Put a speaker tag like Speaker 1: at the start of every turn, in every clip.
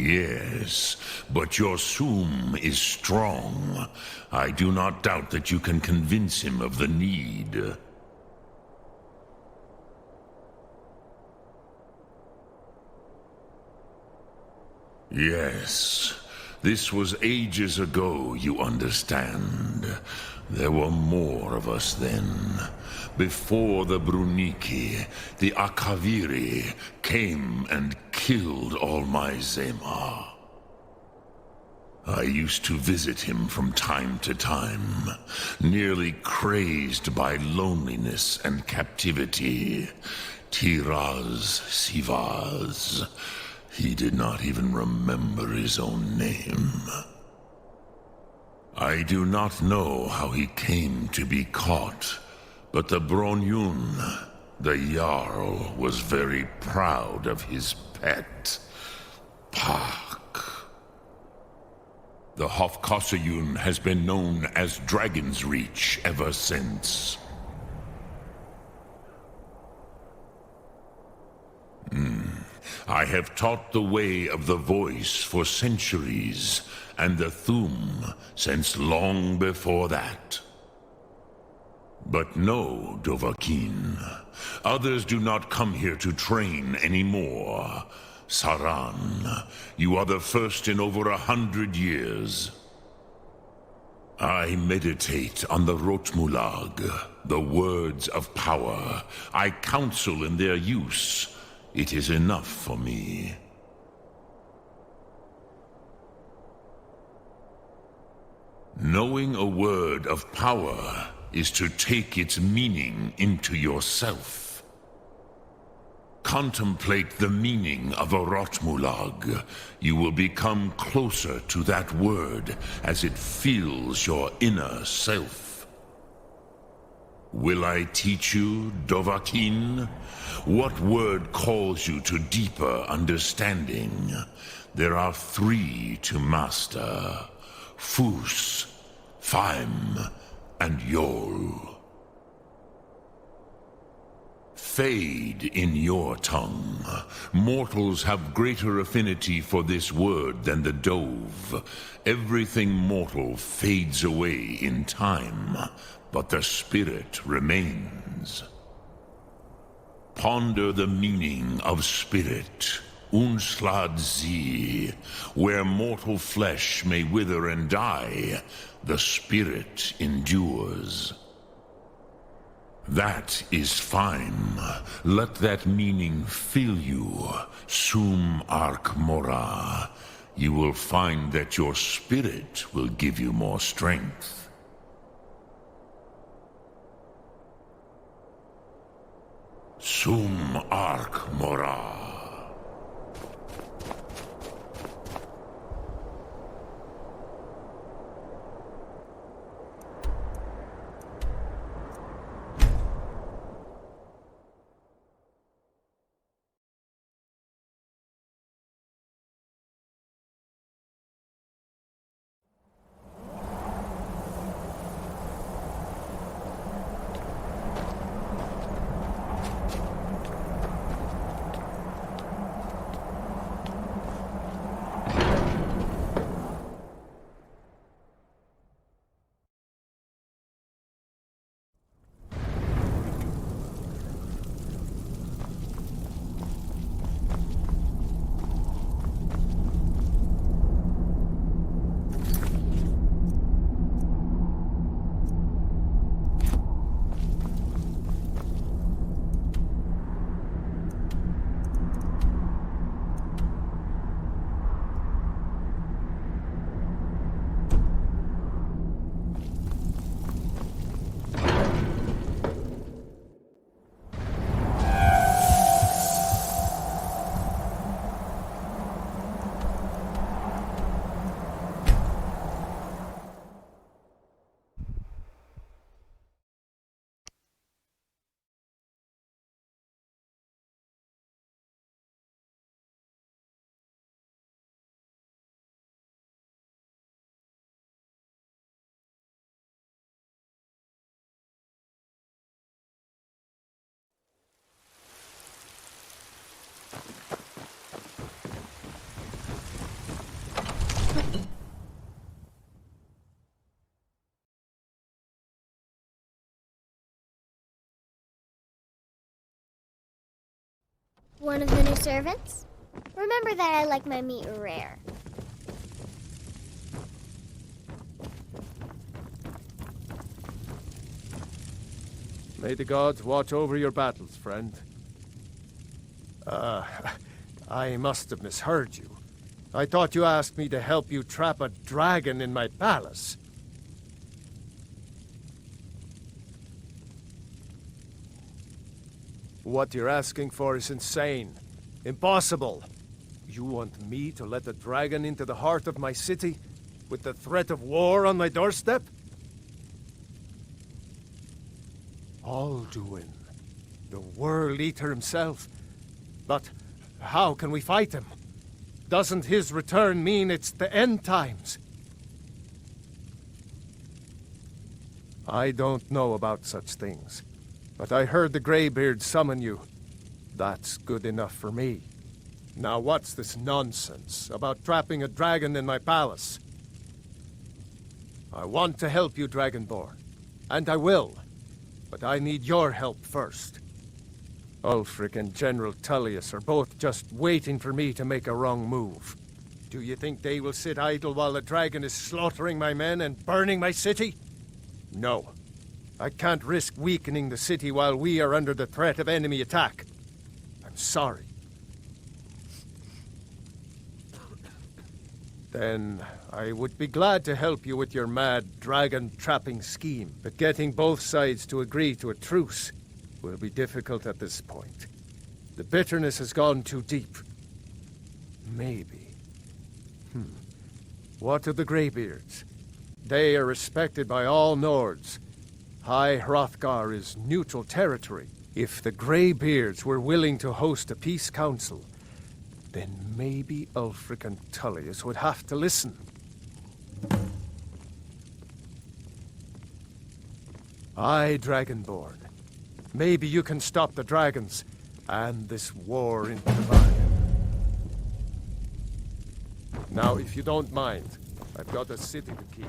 Speaker 1: Yes, but your Soom is strong. I do not doubt that you can convince him of the need. Yes, this was ages ago, you understand. There were more of us then. Before the Bruniki, the Akaviri came and killed all my Zema. I used to visit him from time to time, nearly crazed by loneliness and captivity. Tiraz Sivaz. He did not even remember his own name. I do not know how he came to be caught, but the Bronyun, the Jarl, was very proud of his pet, Pak. The Hofkossayun has been known as Dragon's Reach ever since. I have taught the way of the voice for centuries, and the Thum since long before that. But no, Dovahkiin. Others do not come here to train anymore. Saran, you are the first in over 100 years. I meditate on the Rotmulag, the words of power. I counsel in their use. It is enough for me. Knowing a word of power is to take its meaning into yourself. Contemplate the meaning of a Rotmulag. You will become closer to that word as it fills your inner self. Will I teach you, Dovahkiin? What word calls you to deeper understanding? There are 3 to master. Fus, Faim, and Yol. Fade in your tongue. Mortals have greater affinity for this word than the Dove. Everything mortal fades away in time, but the spirit remains. Ponder the meaning of spirit, Unslad Zi. Where mortal flesh may wither and die, the spirit endures. That is fine. Let that meaning fill you, Sum Ark Mora. You will find that your spirit will give you more strength. Sum Ark Mora.
Speaker 2: One of the new servants? Remember that I like my meat rare.
Speaker 3: May the gods watch over your battles, friend. I must have misheard you. I thought you asked me to help you trap a dragon in my palace. What you're asking for is insane. Impossible. You want me to let a dragon into the heart of my city, with the threat of war on my doorstep? Alduin, the World Eater himself. But how can we fight him? Doesn't his return mean it's the end times? I don't know about such things, but I heard the Greybeard summon you. That's good enough for me. Now what's this nonsense about trapping a dragon in my palace? I want to help you, Dragonborn, and I will, but I need your help first. Ulfric and General Tullius are both just waiting for me to make a wrong move. Do you think they will sit idle while the dragon is slaughtering my men and burning my city? No. I can't risk weakening the city while we are under the threat of enemy attack. I'm sorry. Then I would be glad to help you with your mad dragon-trapping scheme, but getting both sides to agree to a truce will be difficult at this point. The bitterness has gone too deep. Maybe. What of the Greybeards? They are respected by all Nords. High Hrothgar is neutral territory. If the Greybeards were willing to host a peace council, then maybe Ulfric and Tullius would have to listen. Aye, Dragonborn. Maybe you can stop the dragons, and this war into the bargain. Now, if you don't mind, I've got a city to keep.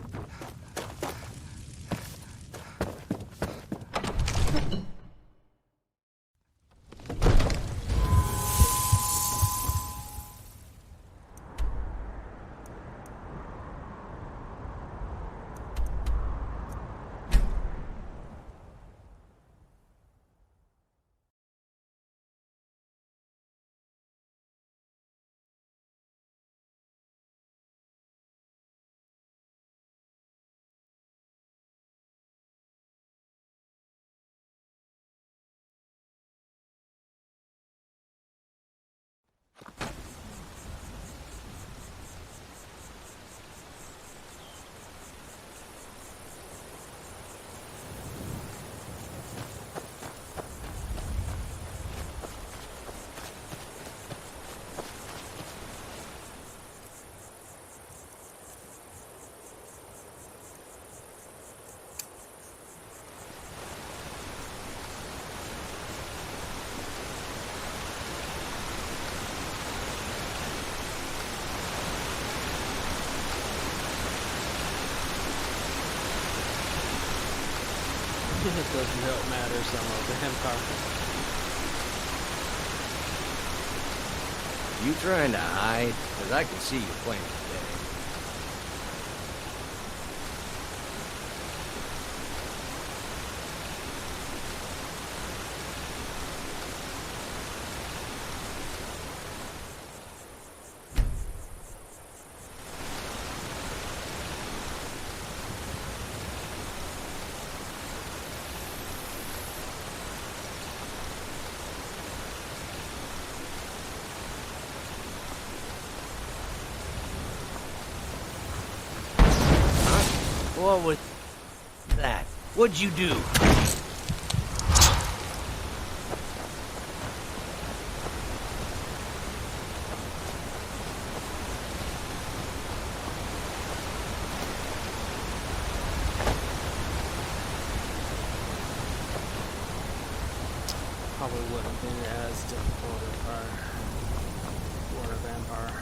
Speaker 4: It doesn't help matter some of the Empire.
Speaker 5: You trying to hide? Because I can see you playing today. What was that? What'd you do?
Speaker 4: Probably wouldn't have been as difficult if I were a vampire.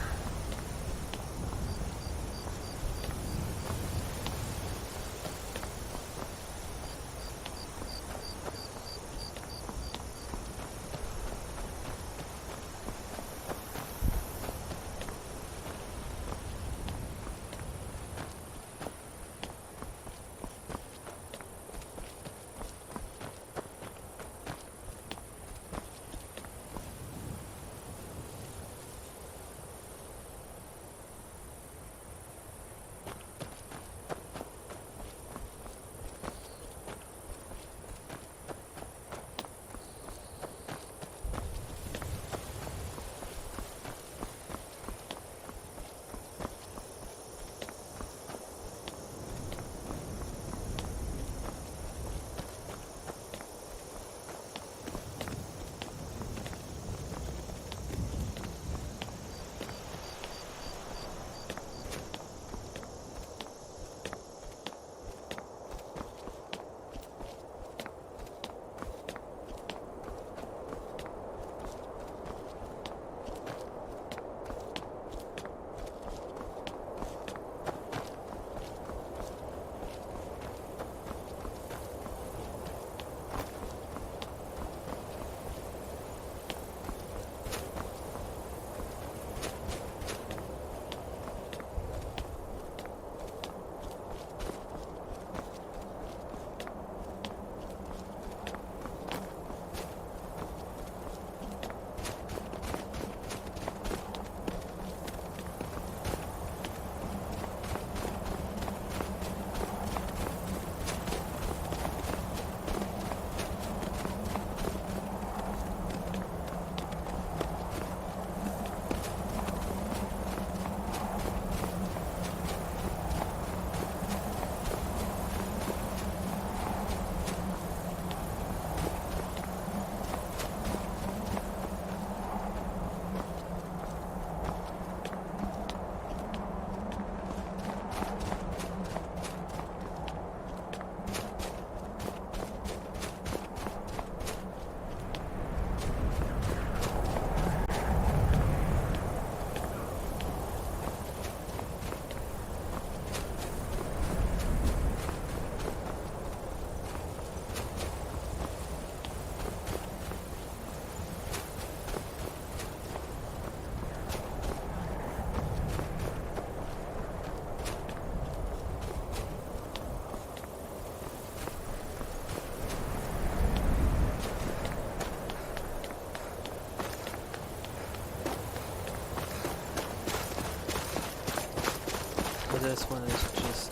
Speaker 4: this one is just...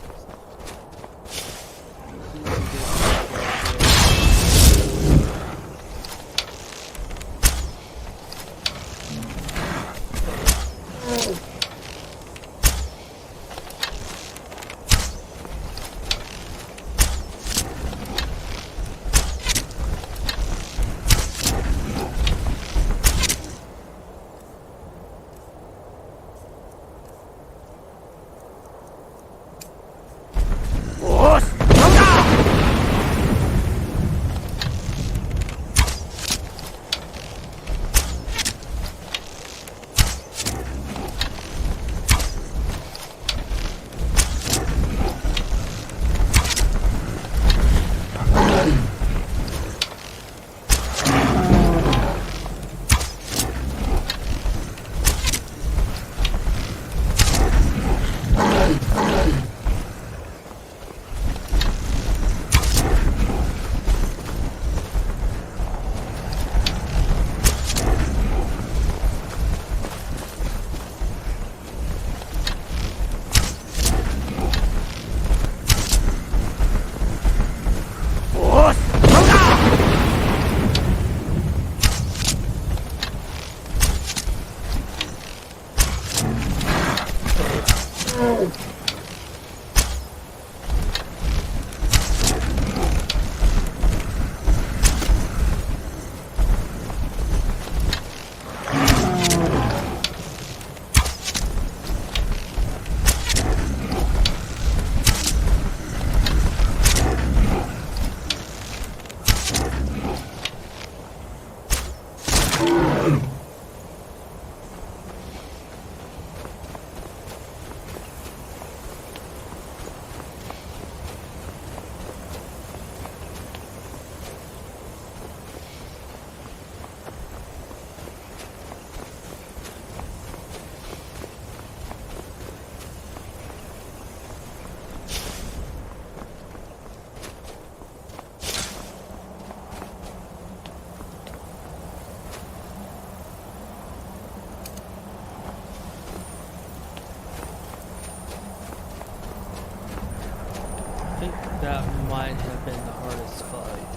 Speaker 4: I think that might have been the hardest fight.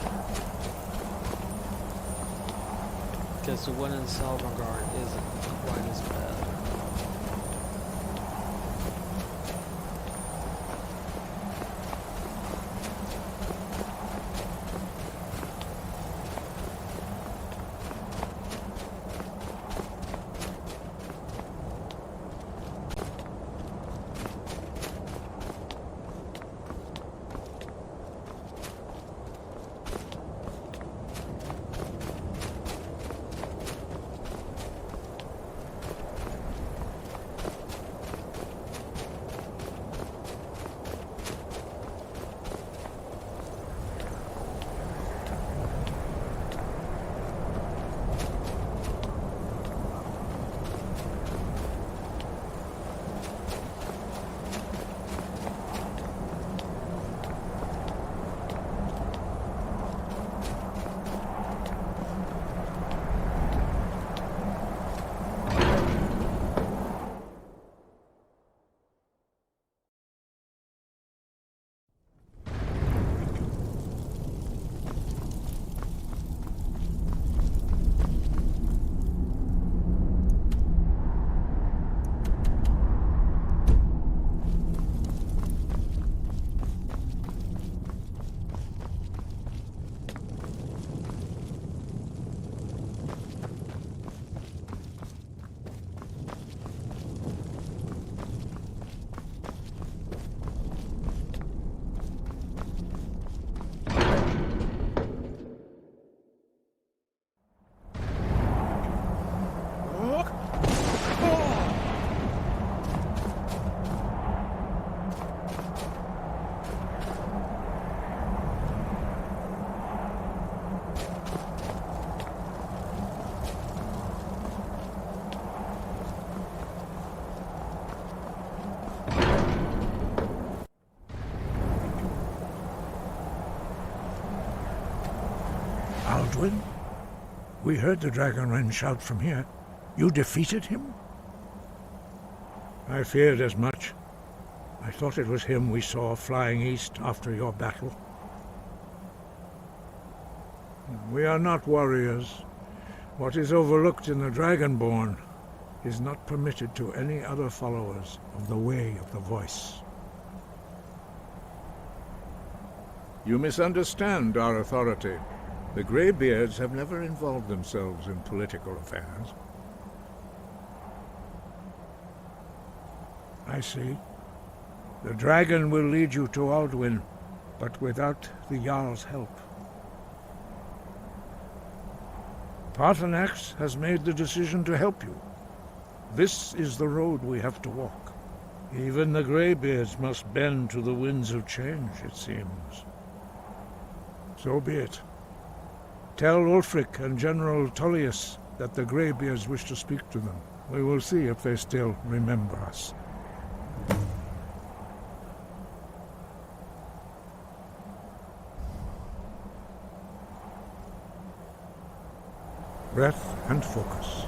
Speaker 4: Because the one in Salvagard isn't quite as bad.
Speaker 6: Aldwin? We heard the Dragonborn shout from here. You defeated him? I feared as much. I thought it was him we saw flying east after your battle. We are not warriors. What is overlooked in the Dragonborn is not permitted to any other followers of the Way of the Voice. You misunderstand our authority. The Greybeards have never involved themselves in political affairs. I see. The dragon will lead you to Alduin, but without the Jarl's help. Paarthurnax has made the decision to help you. This is the road we have to walk. Even the Greybeards must bend to the winds of change, it seems. So be it. Tell Ulfric and General Tullius that the Greybeards wish to speak to them. We will see if they still remember us. Breath and focus.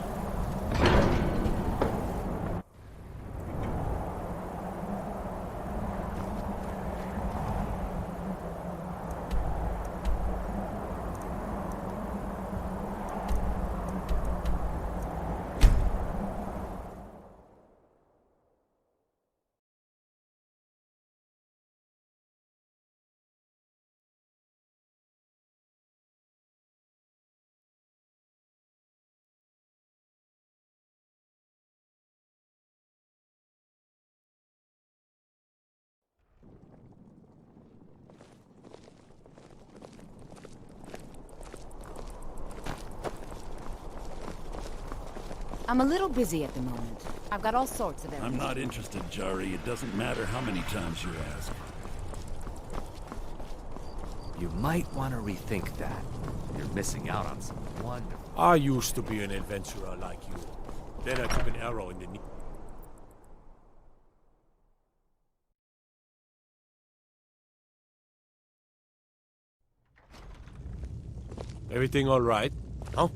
Speaker 7: I'm a little busy at the moment. I've got all sorts of
Speaker 8: I'm not interested, Jari. It doesn't matter how many times you ask.
Speaker 9: You might want to rethink that. You're missing out on some wonderful...
Speaker 10: I used to be an adventurer like you. Then I took an arrow in the knee. Everything all right? Huh?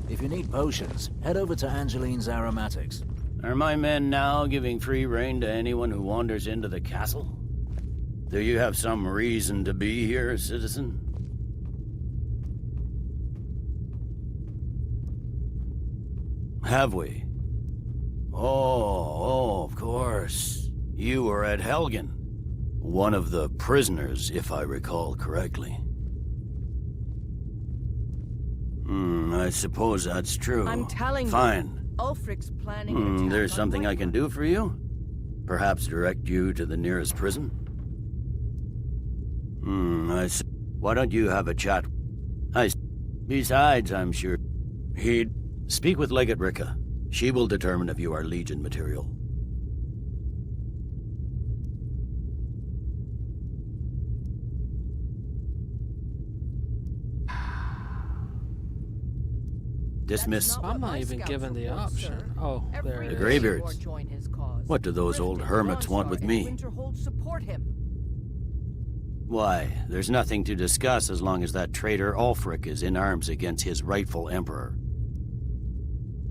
Speaker 11: If you need potions, head over to Angeline's Aromatics.
Speaker 5: Are my men now giving free rein to anyone who wanders into the castle? Do you have some reason to be here, citizen? Have we? Oh, of course. You were at Helgen. One of the prisoners, if I recall correctly. I suppose that's true.
Speaker 7: I'm telling you.
Speaker 5: Fine.
Speaker 7: Ulfric's planning an attack
Speaker 5: There's
Speaker 7: on
Speaker 5: something I can
Speaker 7: Whiterun.
Speaker 5: do for you? Perhaps direct you to the nearest prison? Why don't you have a chat? Besides, I'm sure he'd speak with Legate Ricka. She will determine if you are Legion material.
Speaker 4: Dismiss. I'm not even given the option. Oh, there it
Speaker 5: The
Speaker 4: is.
Speaker 5: Greybeards. What do those old hermits want with me? Why, there's nothing to discuss as long as that traitor Ulfric is in arms against his rightful emperor.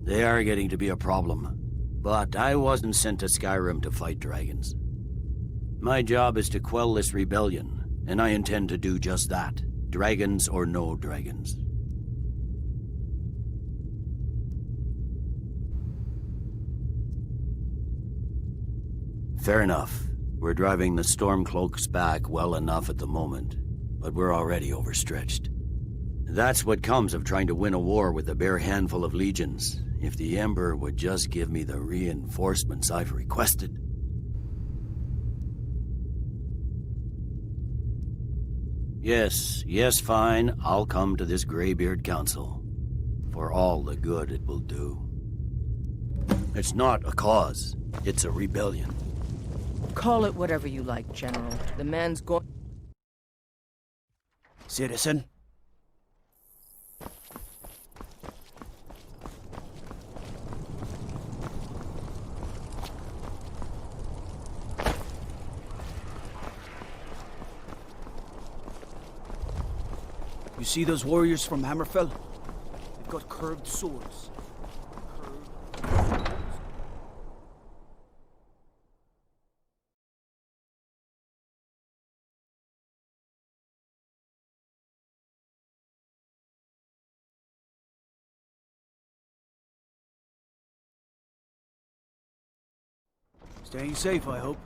Speaker 5: They are getting to be a problem. But I wasn't sent to Skyrim to fight dragons. My job is to quell this rebellion, and I intend to do just that. Dragons or no dragons. Fair enough. We're driving the Stormcloaks back well enough at the moment, but we're already overstretched. That's what comes of trying to win a war with a bare handful of legions. If the Emperor would just give me the reinforcements I've requested. Yes, fine. I'll come to this Greybeard Council. For all the good it will do. It's not a cause. It's a rebellion.
Speaker 7: Call it whatever you like, General. The man's going...
Speaker 9: Citizen? You see those warriors from Hammerfell? They've got curved swords.
Speaker 12: Staying safe, I hope.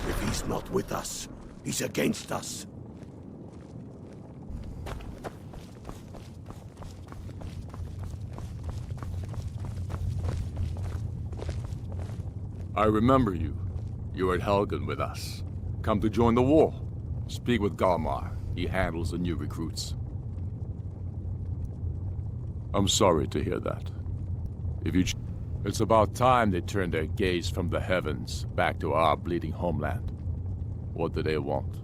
Speaker 10: If he's not with us, he's against us.
Speaker 13: I remember you. You were at Helgen with us. Come to join the war. Speak with Galmar. He handles the new recruits. I'm sorry to hear that. It's about time they turned their gaze from the heavens back to our bleeding homeland. What do they want?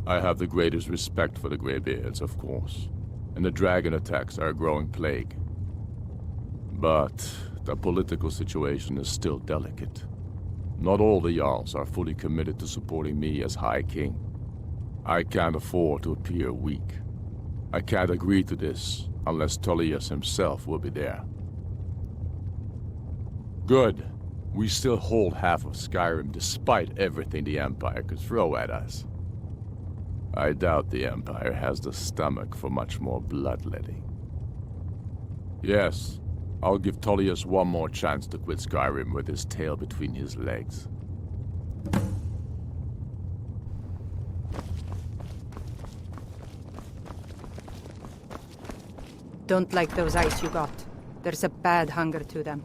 Speaker 13: I have the greatest respect for the Greybeards, of course, and the dragon attacks are a growing plague. But the political situation is still delicate. Not all the Jarls are fully committed to supporting me as High King. I can't afford to appear weak. I can't agree to this unless Tullius himself will be there. Good. We still hold half of Skyrim despite everything the Empire could throw at us. I doubt the Empire has the stomach for much more bloodletting. Yes, I'll give Tullius one more chance to quit Skyrim with his tail between his legs.
Speaker 7: Don't like those eyes you got. There's a bad hunger to them.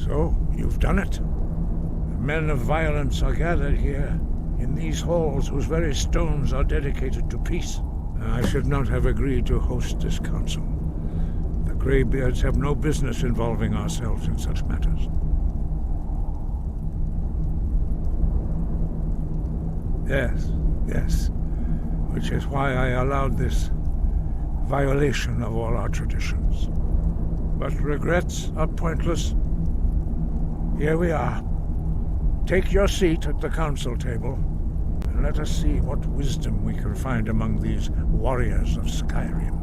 Speaker 6: So, you've done it. Men of violence are gathered here, in these halls whose very stones are dedicated to peace. I should not have agreed to host this council. The Greybeards have no business involving ourselves in such matters. Yes. Which is why I allowed this violation of all our traditions. But regrets are pointless. Here we are. Take your seat at the council table, and let us see what wisdom we can find among these warriors of Skyrim.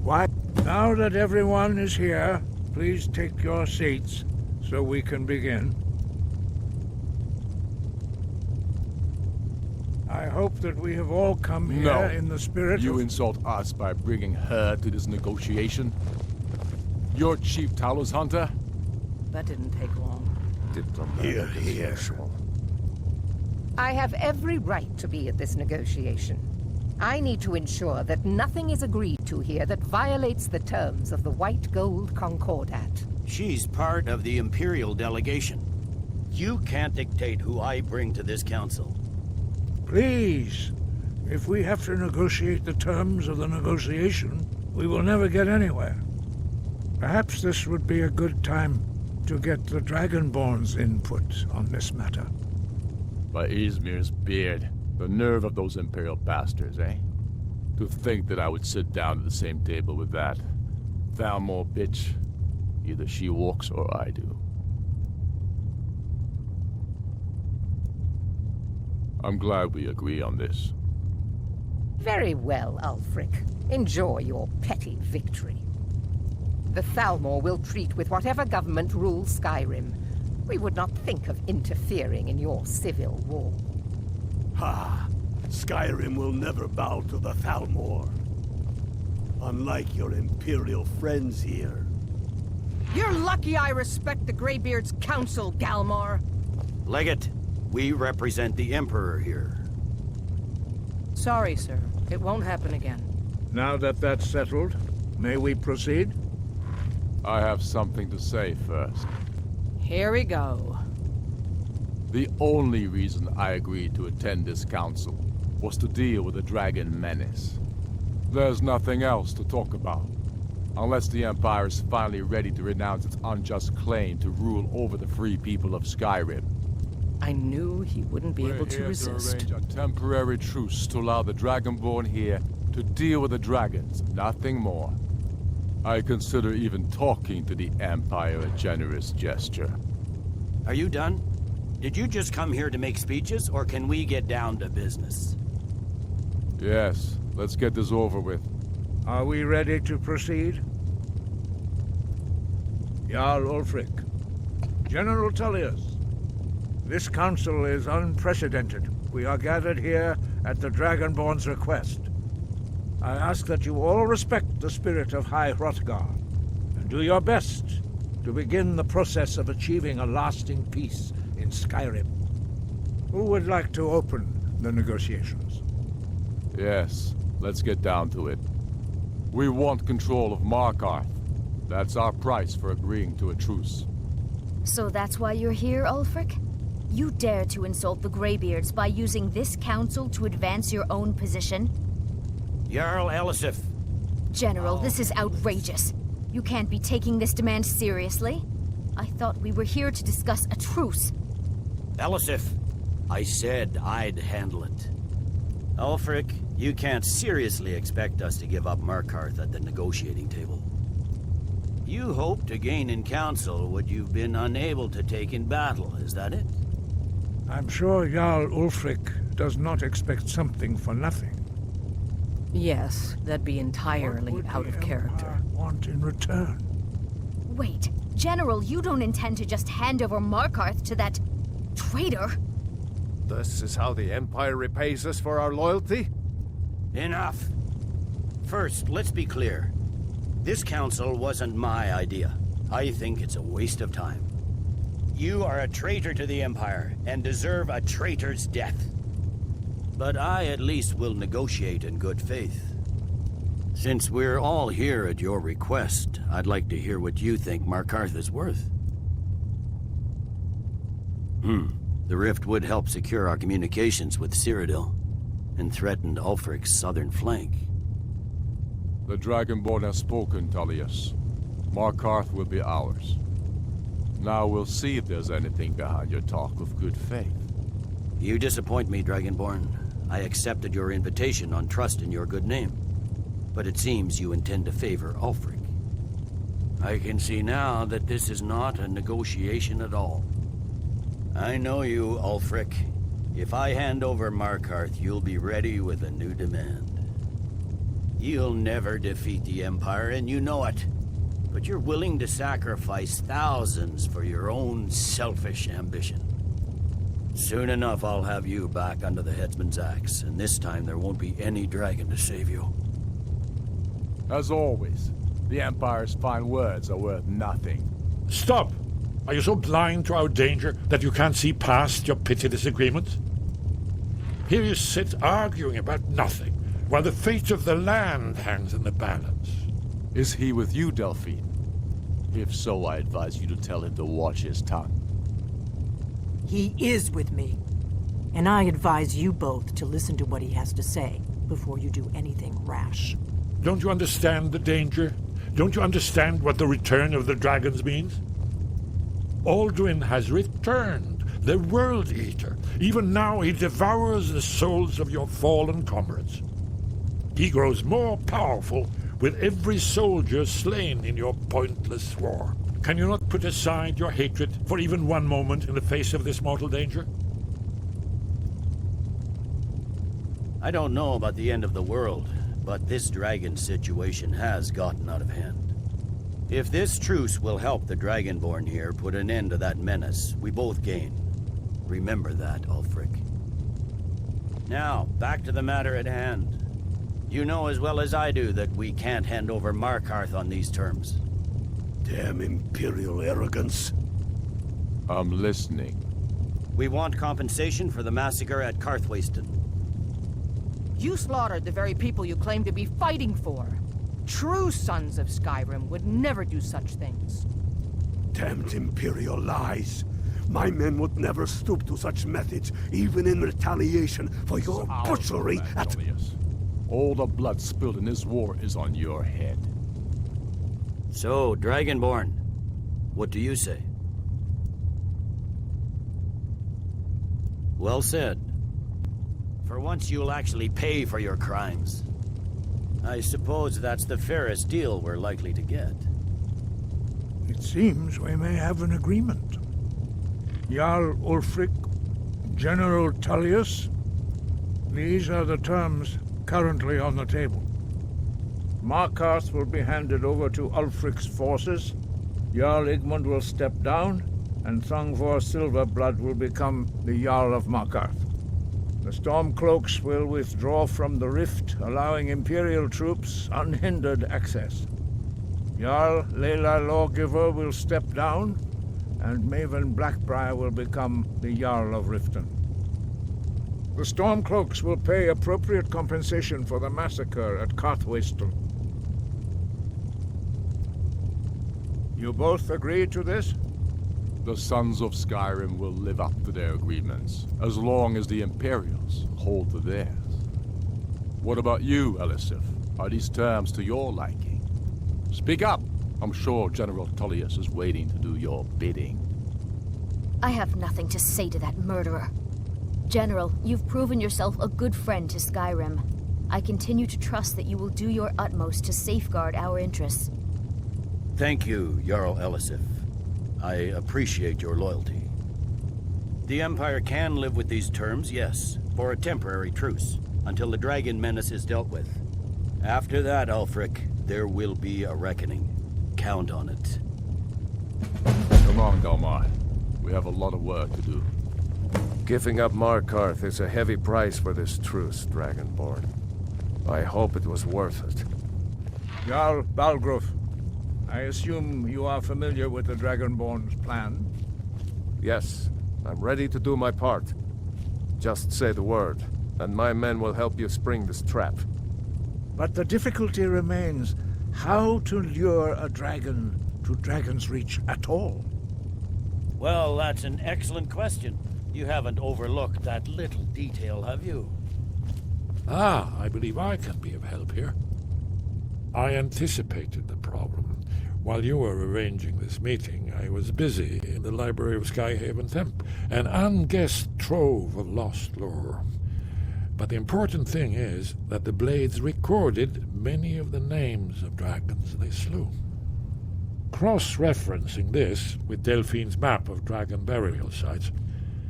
Speaker 6: Why? Now that everyone is here, please take your seats so we can begin. I hope that we have all come here in the spirit
Speaker 13: You
Speaker 6: of...
Speaker 13: insult us by bringing her to this negotiation? You're Chief Talos Hunter?
Speaker 7: That didn't take long.
Speaker 3: Diplomatic as usual.
Speaker 12: I have every right to be at this negotiation. I need to ensure that nothing is agreed to here that violates the terms of the White Gold Concordat.
Speaker 5: She's part of the Imperial delegation. You can't dictate who I bring to this council.
Speaker 6: Please, if we have to negotiate the terms of the negotiation, we will never get anywhere. Perhaps this would be a good time to get the Dragonborn's input on this matter.
Speaker 13: By Izmir's beard, the nerve of those Imperial bastards, eh? To think that I would sit down at the same table with that Thalmor bitch. Either she walks or I do. I'm glad we agree on this.
Speaker 12: Very well, Ulfric. Enjoy your petty victory. The Thalmor will treat with whatever government rules Skyrim. We would not think of interfering in your civil war.
Speaker 8: Ha! Skyrim will never bow to the Thalmor. Unlike your Imperial friends here.
Speaker 12: You're lucky I respect the Greybeard's counsel, Galmar.
Speaker 5: Legate, we represent the Emperor here.
Speaker 7: Sorry, sir. It won't happen again.
Speaker 6: Now that that's settled, may we proceed?
Speaker 13: I have something to say first.
Speaker 7: Here we go.
Speaker 13: The only reason I agreed to attend this council was to deal with the dragon menace. There's nothing else to talk about. Unless the Empire is finally ready to renounce its unjust claim to rule over the free people of Skyrim.
Speaker 7: I knew he wouldn't be able to resist.
Speaker 13: We're here to arrange a temporary truce to allow the Dragonborn here to deal with the dragons, nothing more. I consider even talking to the Empire a generous gesture.
Speaker 5: Are you done? Did you just come here to make speeches, or can we get down to business?
Speaker 13: Yes, let's get this over with.
Speaker 6: Are we ready to proceed? Jarl Ulfric, General Tullius, this council is unprecedented. We are gathered here at the Dragonborn's request. I ask that you all respect the spirit of High Hrothgar, and do your best to begin the process of achieving a lasting peace in Skyrim. Who would like to open the negotiations?
Speaker 13: Yes, let's get down to it. We want control of Markarth. That's our price for agreeing to a truce.
Speaker 2: So that's why you're here, Ulfric? You dare to insult the Greybeards by using this council to advance your own position?
Speaker 5: Jarl Elisif.
Speaker 2: General, this is outrageous. You can't be taking this demand seriously. I thought we were here to discuss a truce.
Speaker 5: Elisif, I said I'd handle it. Ulfric, you can't seriously expect us to give up Markarth at the negotiating table. You hoped to gain in council what you've been unable to take in battle, is that it?
Speaker 6: I'm sure Jarl Ulfric does not expect something for nothing.
Speaker 7: Yes, that'd be entirely out of character.
Speaker 6: Want in return?
Speaker 2: Wait, General, you don't intend to just hand over Markarth to that traitor?
Speaker 3: This is how the Empire repays us for our loyalty?
Speaker 5: Enough. First, let's be clear. This council wasn't my idea. I think it's a waste of time. You are a traitor to the Empire, and deserve a traitor's death. But I at least will negotiate in good faith. Since we're all here at your request, I'd like to hear what you think Markarth is worth. The rift would help secure our communications with Cyrodiil, and threatened Ulfric's southern flank.
Speaker 13: The Dragonborn has spoken, Tullius. Markarth will be ours. Now we'll see if there's anything behind your talk of good faith.
Speaker 5: You disappoint me, Dragonborn. I accepted your invitation on trust in your good name. But it seems you intend to favor Ulfric. I can see now that this is not a negotiation at all. I know you, Ulfric. If I hand over Markarth, you'll be ready with a new demand. You'll never defeat the Empire, and you know it. But you're willing to sacrifice thousands for your own selfish ambition. Soon enough, I'll have you back under the headsman's axe, and this time there won't be any dragon to save you.
Speaker 13: As always, the Empire's fine words are worth nothing.
Speaker 14: Stop! Are you so blind to our danger that you can't see past your petty disagreements? Here you sit arguing about nothing, while the fate of the land hangs in the balance.
Speaker 13: Is he with you, Delphine? If so, I advise you to tell him to watch his tongue.
Speaker 15: He is with me. And I advise you both to listen to what he has to say before you do anything rash.
Speaker 14: Don't you understand the danger? Don't you understand what the return of the dragons means? Alduin has returned, the World Eater. Even now he devours the souls of your fallen comrades. He grows more powerful with every soldier slain in your pointless war. Can you not put aside your hatred for even one moment in the face of this mortal danger?
Speaker 5: I don't know about the end of the world, but this dragon situation has gotten out of hand. If this truce will help the Dragonborn here put an end to that menace, we both gain. Remember that, Ulfric. Now, back to the matter at hand. You know as well as I do that we can't hand over Markarth on these terms.
Speaker 8: Damn Imperial arrogance.
Speaker 13: I'm listening.
Speaker 5: We want compensation for the massacre at Karthwasten.
Speaker 12: You slaughtered the very people you claim to be fighting for. True sons of Skyrim would never do such things.
Speaker 8: Damned Imperial lies. My men would never stoop to such methods, even in retaliation for your butchery at...
Speaker 13: All the blood spilled in this war is on your head.
Speaker 5: So, Dragonborn, what do you say? Well said. For once you'll actually pay for your crimes. I suppose that's the fairest deal we're likely to get.
Speaker 6: It seems we may have an agreement. Jarl Ulfric, General Tullius, these are the terms currently on the table. Markarth will be handed over to Ulfric's forces, Jarl Igmund will step down, and Thongvor Silverblood will become the Jarl of Markarth. The Stormcloaks will withdraw from the rift, allowing Imperial troops unhindered access. Jarl Layla Lawgiver will step down, and Maven Blackbriar will become the Jarl of Riften. The Stormcloaks will pay appropriate compensation for the massacre at Karthwasten. You both agree to this?
Speaker 13: The Sons of Skyrim will live up to their agreements, as long as the Imperials hold to theirs. What about you, Elisif? Are these terms to your liking? Speak up! I'm sure General Tullius is waiting to do your bidding.
Speaker 2: I have nothing to say to that murderer. General, you've proven yourself a good friend to Skyrim. I continue to trust that you will do your utmost to safeguard our interests.
Speaker 5: Thank you, Jarl Elisif. I appreciate your loyalty. The Empire can live with these terms, yes, for a temporary truce, until the dragon menace is dealt with. After that, Ulfric, there will be a reckoning. Count on it.
Speaker 13: Come on, Dalmar. We have a lot of work to do.
Speaker 3: Giving up Markarth is a heavy price for this truce, Dragonborn. I hope it was worth it.
Speaker 6: Jarl Balgruf, I assume you are familiar with the Dragonborn's plan?
Speaker 3: Yes, I'm ready to do my part. Just say the word, and my men will help you spring this trap.
Speaker 6: But the difficulty remains how to lure a dragon to Dragon's Reach at all.
Speaker 5: Well, that's an excellent question. You haven't overlooked that little detail, have you?
Speaker 14: Ah, I believe I can be of help here. I anticipated the problem. While you were arranging this meeting, I was busy in the library of Skyhaven Temp, an unguessed trove of lost lore. But the important thing is that the Blades recorded many of the names of dragons they slew. Cross-referencing this with Delphine's map of dragon burial sites,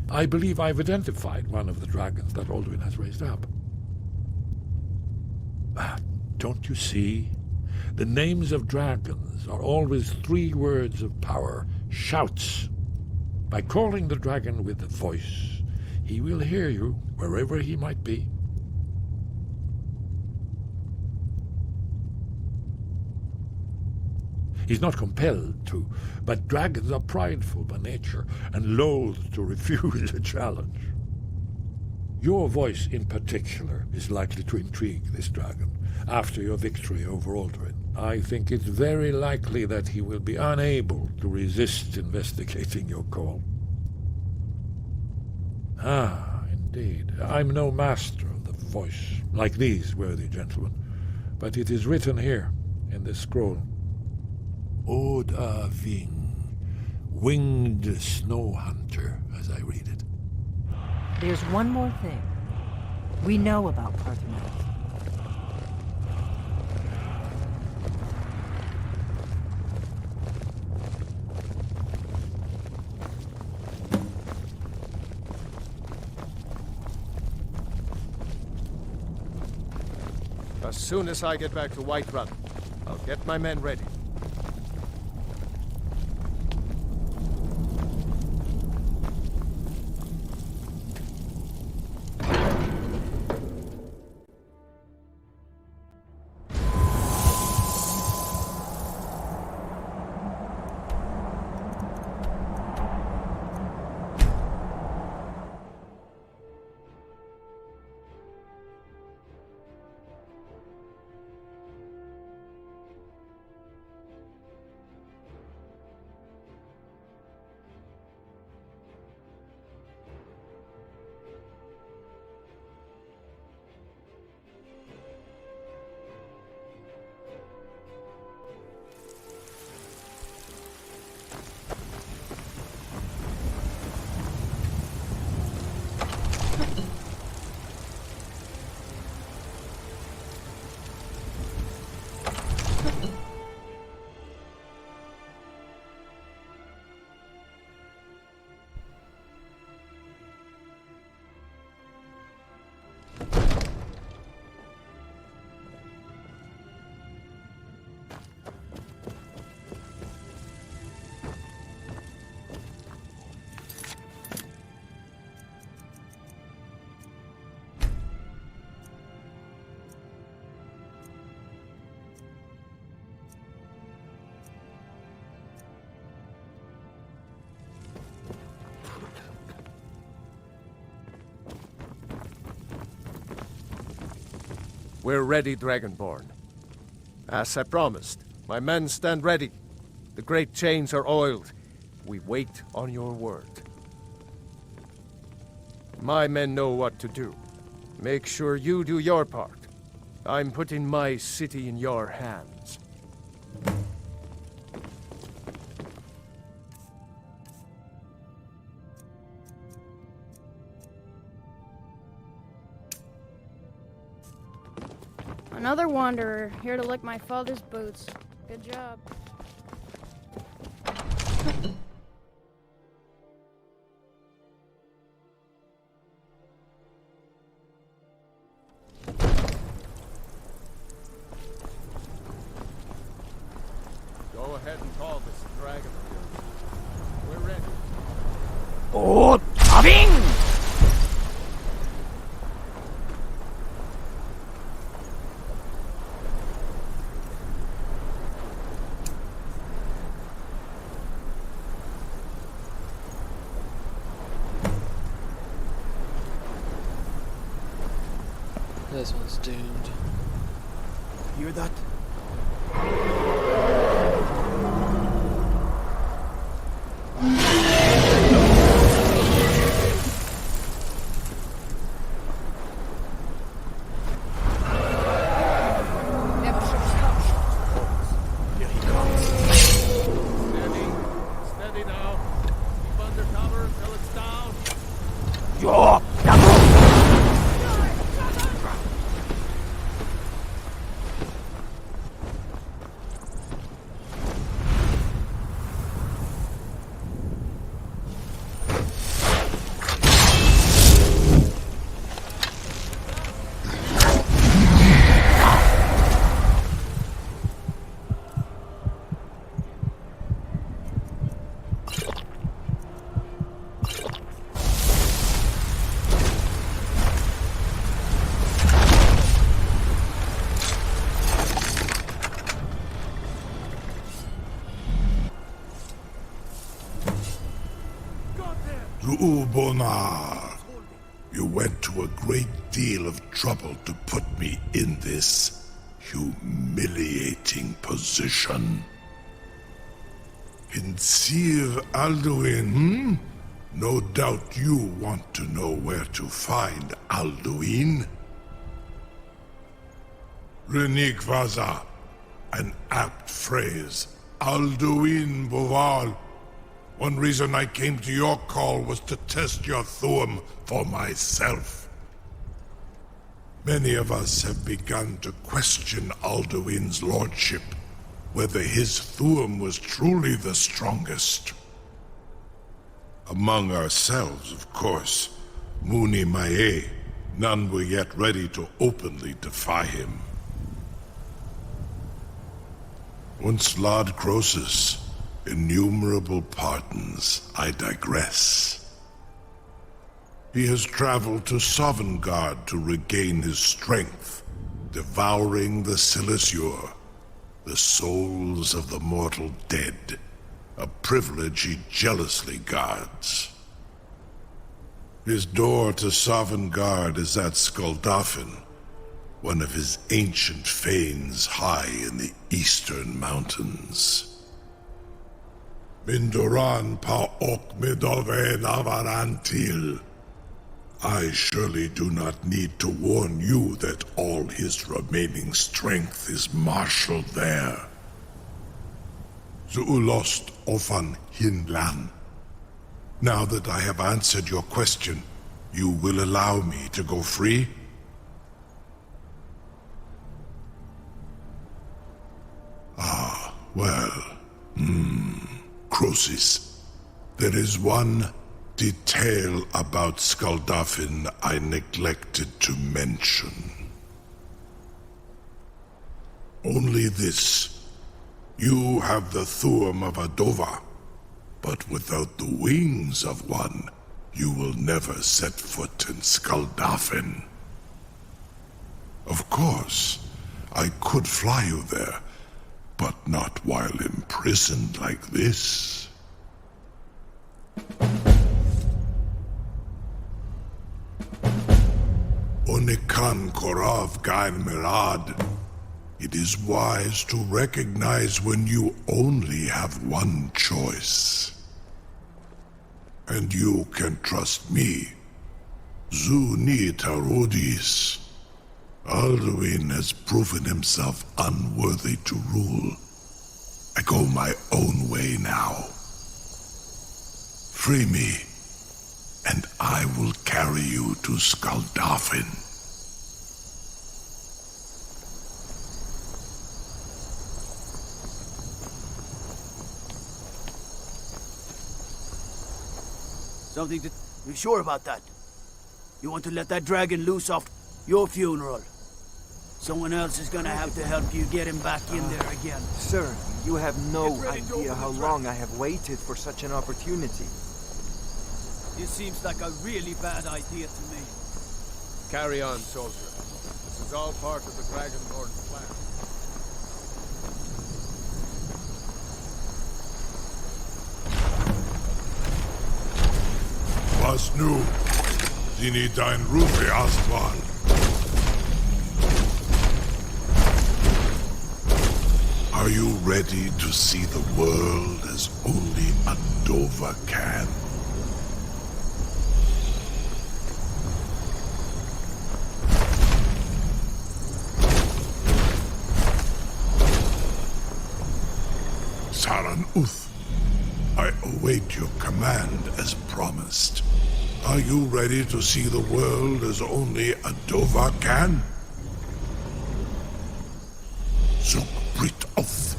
Speaker 14: I believe I've identified one of the dragons that Alduin has raised up. Don't you see? The names of dragons are always 3 words of power, shouts. By calling the dragon with a voice, he will hear you wherever he might be. He's not compelled to, but dragons are prideful by nature and loath to refuse a challenge. Your voice in particular is likely to intrigue this dragon after your victory over Aldrin. I think it's very likely that he will be unable to resist investigating your call. Ah, indeed. I'm no master of the voice, like these worthy gentlemen, but it is written here in this scroll. Oda Ving, winged snow hunter, as I read it.
Speaker 15: There's one more thing. We know about Parthenos.
Speaker 3: As soon as I get back to Whiterun, I'll get my men ready. We're ready, Dragonborn. As I promised, my men stand ready. The great chains are oiled. We wait on your word. My men know what to do. Make sure you do your part. I'm putting my city in your hands.
Speaker 16: Another wanderer, here to lick my father's boots. Good job.
Speaker 3: Go ahead and call this dragon. We're ready.
Speaker 11: Oh, Bing!
Speaker 4: This one's doomed.
Speaker 11: Hear that?
Speaker 16: Never should stop.
Speaker 11: Here he comes.
Speaker 3: Steady now. Keep under cover until it's down.
Speaker 11: Yo!
Speaker 17: Zuubonar, you went to a great deal of trouble to put me in this humiliating position. Kinsir Alduin, No doubt you want to know where to find Alduin. Renikvaza, an apt phrase. Alduin Boval. One reason I came to your call was to test your Thuum for myself. Many of us have begun to question Alduin's lordship, whether his Thuum was truly the strongest. Among ourselves, of course, Muni Mae, none were yet ready to openly defy him. Once Lord Croesus, innumerable pardons, I digress. He has traveled to Sovngarde to regain his strength, devouring the Silesure, the souls of the mortal dead, a privilege he jealously guards. His door to Sovngarde is at Skuldafn, one of his ancient fanes high in the eastern mountains. Mindoran pa ok midove navarantil. I surely do not need to warn you that all his remaining strength is marshaled there. Zuulost ofan Hinlan. Now that I have answered your question, you will allow me to go free? Ah, well, Croesus. There is one detail about Skuldafn I neglected to mention. Only this. You have the Thuum of Adova, but without the wings of one, you will never set foot in Skuldafn. Of course, I could fly you there, but not while imprisoned like this. Onikan Korav Gain Mirad. It is wise to recognize when you only have one choice. And you can trust me. Zuni Tarudis. Alduin has proven himself unworthy to rule. I go my own way now. Free me, and I will carry you to Skuldafn.
Speaker 5: Something to... You sure about that? You want to let that dragon loose off your funeral? Someone else is gonna have to help you get him back in there again.
Speaker 18: Sir, you have no idea how long I have waited for such an opportunity.
Speaker 5: This seems like a really bad idea to me.
Speaker 3: Carry on, soldier. This is all part of the Dragonborn plan.
Speaker 17: Was nu? Zini dein Rufe Astval. Are you ready to see the world as only Adova can? Saran Uth, I await your command as promised. Are you ready to see the world as only Adova can? Zukbrit Oth.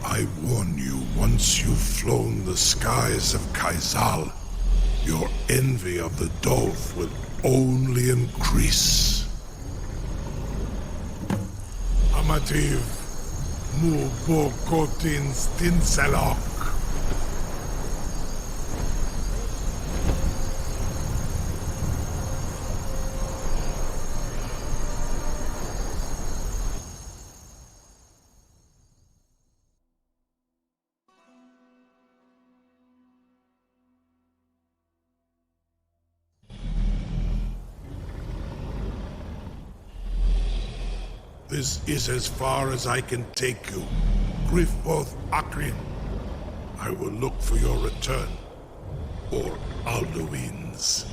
Speaker 17: I warn you, once you've flown the skies of Kaizal, your envy of the Dove will only increase. Amativ mu bokotin stinselok. This is as far as I can take you. Griffboth Akrim. I will look for your return. Or Alduin's.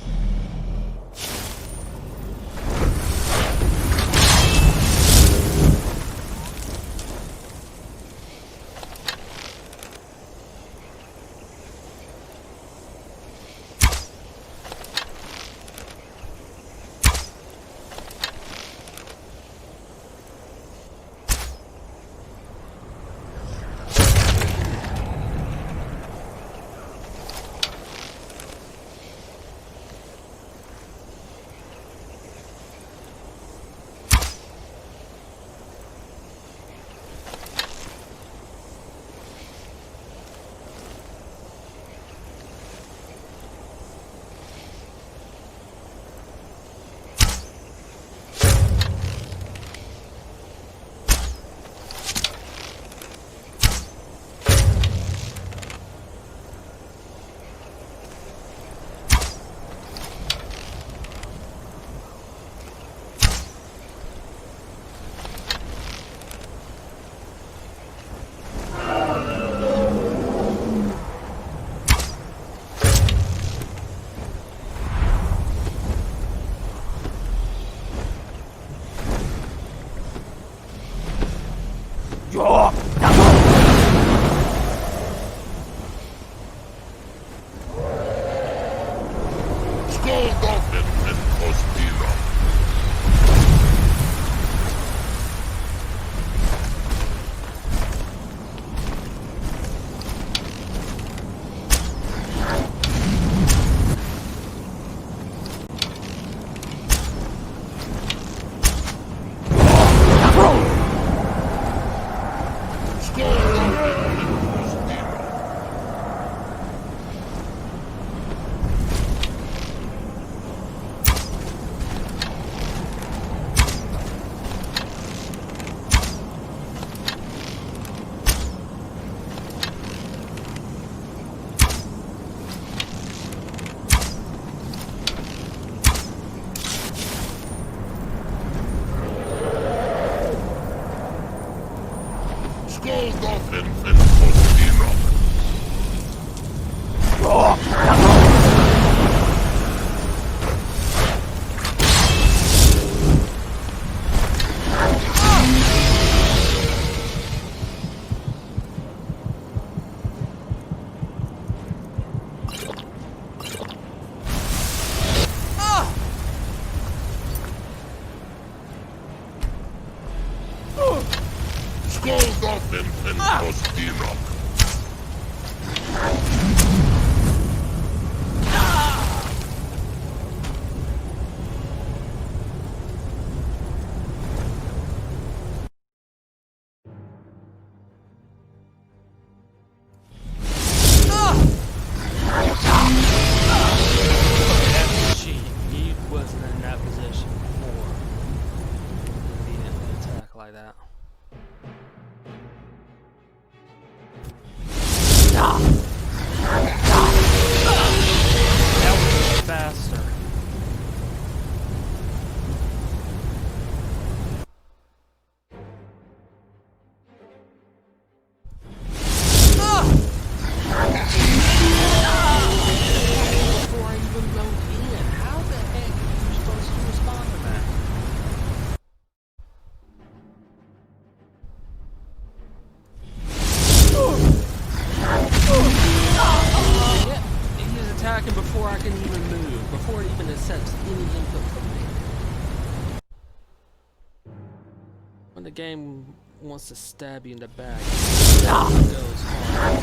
Speaker 4: When the game wants to stab you in the back, it goes hard.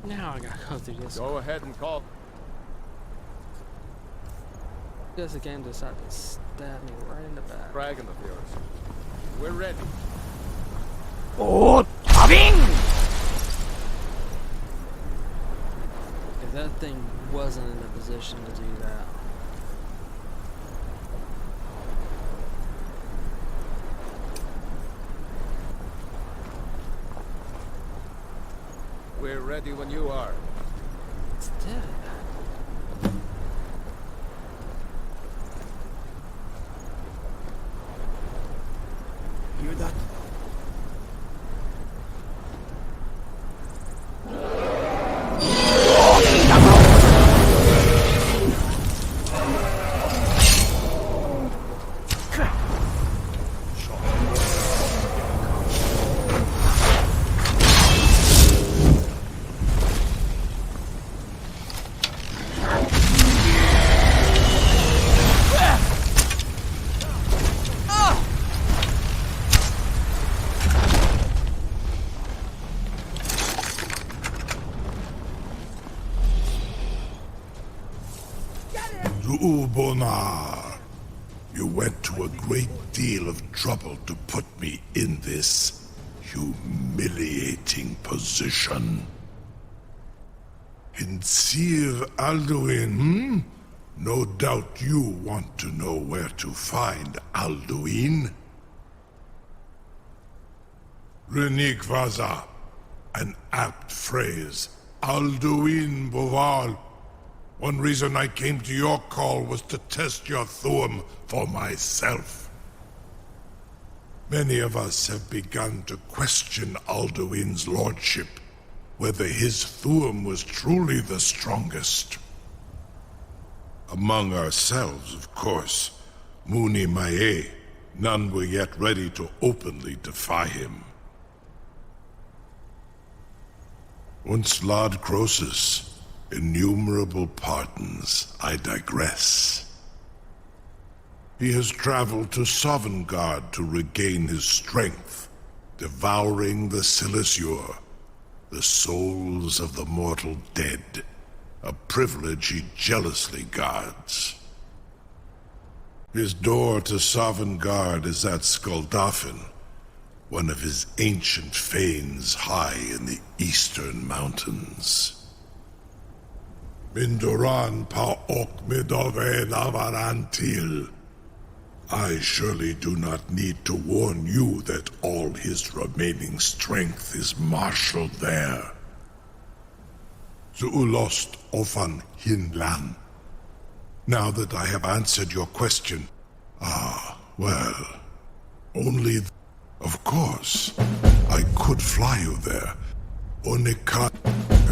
Speaker 4: Now I gotta go through this.
Speaker 3: Go ahead and call.
Speaker 4: This again decided to stab me right in the back.
Speaker 3: Dragon of yours. We're ready.
Speaker 4: Oh, Tabing! If that thing wasn't in a position to do that.
Speaker 3: We're ready when you are.
Speaker 4: It's dead.
Speaker 8: Hear that?
Speaker 17: Ubonar, you went to a great deal of trouble to put me in this humiliating position. In Sir Alduin, No doubt you want to know where to find Alduin. Renikvaza, an apt phrase. Alduin Boval. One reason I came to your call was to test your Thuum for myself. Many of us have begun to question Alduin's lordship, whether his Thuum was truly the strongest. Among ourselves, of course, Muni Mae, none were yet ready to openly defy him. Once Lord Croesus, innumerable pardons, I digress. He has traveled to Sovngarde to regain his strength, devouring the Silesure, the souls of the mortal dead, a privilege he jealously guards. His door to Sovngarde is at Skuldafn, one of his ancient fanes high in the eastern mountains. Mindoran pa ok midove navarantil. I surely do not need to warn you that all his remaining strength is marshaled there. Zuulost ofan hinlan. Now that I have answered your question, well, only of course, I could fly you there. Onikat,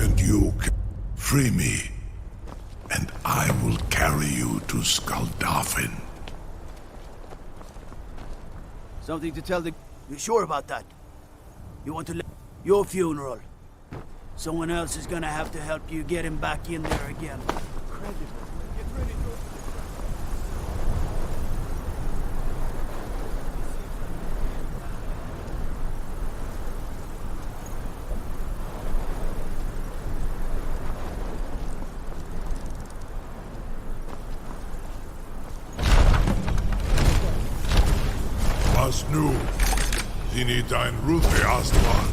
Speaker 17: and you can free me, and I will carry you to Skuldafn.
Speaker 8: Something to tell the... You sure about that? You want to let... Your funeral. Someone else is gonna have to help you get him back in there again. Get ready to...
Speaker 17: Was nu, Dini dein Rufe Astman.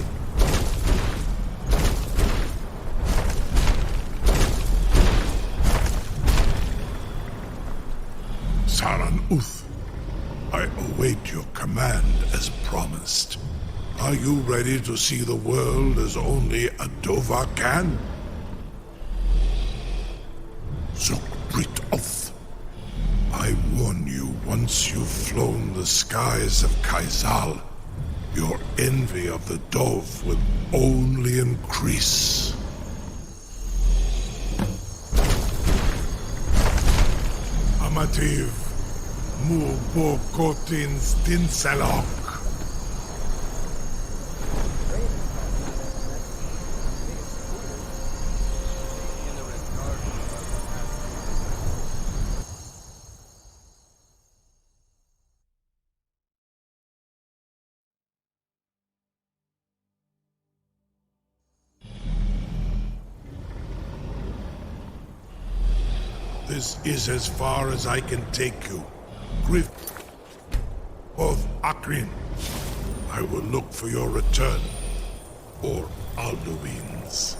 Speaker 17: Saran Uth, I await your command as promised. Are you ready to see the world as only a Dova can? Zukbrit Oth. I warn you, once you've flown the skies of Kaisal, your envy of the Dove will only increase. Amativ, mu bokotin stinselok. This is as far as I can take you. Griff of Akrin. I will look for your return, or Alduin's.